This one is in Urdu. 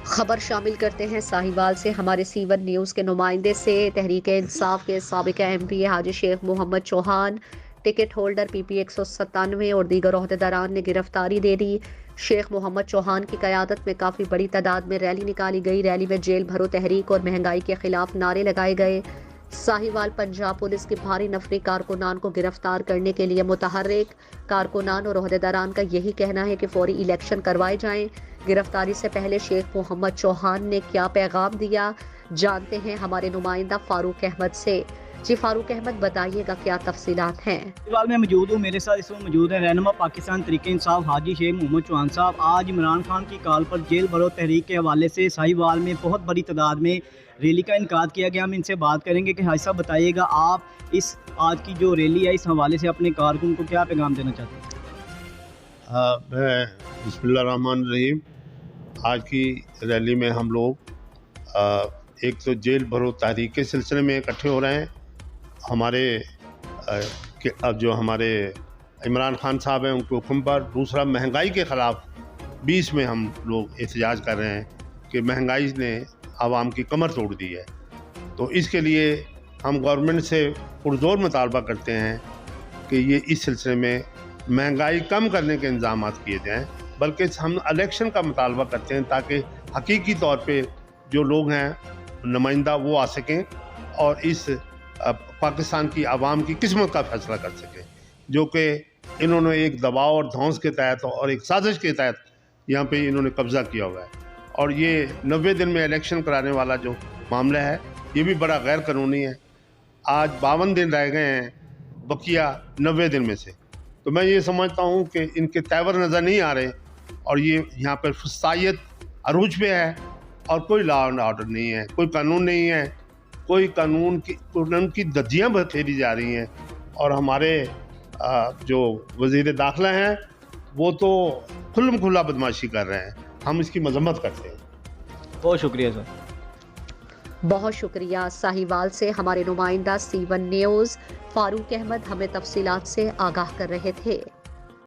خبر شامل کرتے ہیں ساہیوال سے ہمارے سی1 نیوز کے نمائندے سے۔ تحریک انصاف کے سابق ایم پی حاجی شیخ محمد چوہان، ٹکٹ ہولڈر پی پی 197 اور دیگر عہدیداران نے گرفتاری دے دی۔ شیخ محمد چوہان کی قیادت میں کافی بڑی تعداد میں ریلی نکالی گئی۔ ریلی میں جیل بھرو تحریک اور مہنگائی کے خلاف نعرے لگائے گئے۔ ساہیوال پنجاب پولیس کی بھاری نفری کارکنان کو گرفتار کرنے کے لیے متحرک۔ کارکنان اور عہدیداران کا یہی کہنا ہے کہ فوری الیکشن کروائے جائیں۔ گرفتاری سے پہلے شیخ محمد چوہان نے کیا پیغام دیا، جانتے ہیں ہمارے نمائندہ فاروق احمد سے۔ جی فاروق احمد، بتائیے گا کیا تفصیلات ہیں؟ ساہیوال میں موجود ہوں، میرے ساتھ اس وقت موجود ہیں رہنما پاکستان تحریک انصاف حاجی شیخ محمد چوہان صاحب۔ آج عمران خان کی کال پر جیل بھرو تحریک کے حوالے سے ساہیوال میں بہت بڑی تعداد میں ریلی کا انعقاد کیا گیا۔ ہم ان سے بات کریں گے کہ حاجی صاحب بتائیے گا، آپ اس آج کی جو ریلی ہے اس حوالے سے اپنے کارکن کو کیا پیغام دینا چاہتے ہیں؟ میں بسم اللہ الرحمن الرحیم، آج کی ریلی میں ہم لوگ ایک تو جیل بھرو تحریک کے سلسلے میں اکٹھے ہو رہے ہیں۔ ہمارے جو ہمارے عمران خان صاحب ہیں ان کے حکم پر، دوسرا مہنگائی کے خلاف 20 میں ہم لوگ احتجاج کر رہے ہیں کہ مہنگائی نے عوام کی کمر توڑ دی ہے۔ تو اس کے لیے ہم گورنمنٹ سے پرزور مطالبہ کرتے ہیں کہ یہ اس سلسلے میں مہنگائی کم کرنے کے انتظامات کیے جائیں، بلکہ ہم الیکشن کا مطالبہ کرتے ہیں تاکہ حقیقی طور پہ جو لوگ ہیں نمائندہ وہ آ سکیں اور اس پاکستان کی عوام کی قسمت کا فیصلہ کر سکیں، جو کہ انہوں نے ایک دباؤ اور دھونس کے تحت اور ایک سازش کے تحت یہاں پہ انہوں نے قبضہ کیا ہوا ہے۔ اور یہ 90 دن میں الیکشن کرانے والا جو معاملہ ہے یہ بھی بڑا غیر قانونی ہے۔ آج 52 دن رہ گئے ہیں بقیہ 90 دن میں سے، تو میں یہ سمجھتا ہوں کہ ان کے تیور نظر نہیں آ رہے اور یہ یہاں پر فسطائیت عروج پہ ہے اور کوئی لا اینڈ آرڈر نہیں ہے، کوئی قانون نہیں ہے، کوئی قانون کی دھجیاں پھیری جا رہی ہیں۔ اور ہمارے جو وزیر داخلہ ہیں وہ تو کھلم کھلا بدماشی کر رہے ہیں، ہم اس کی مذمت کرتے ہیں۔ بہت شکریہ سر۔ بہت شکریہ۔ ساہیوال سے ہمارے نمائندہ سی1 نیوز فاروق احمد ہمیں تفصیلات سے آگاہ کر رہے تھے۔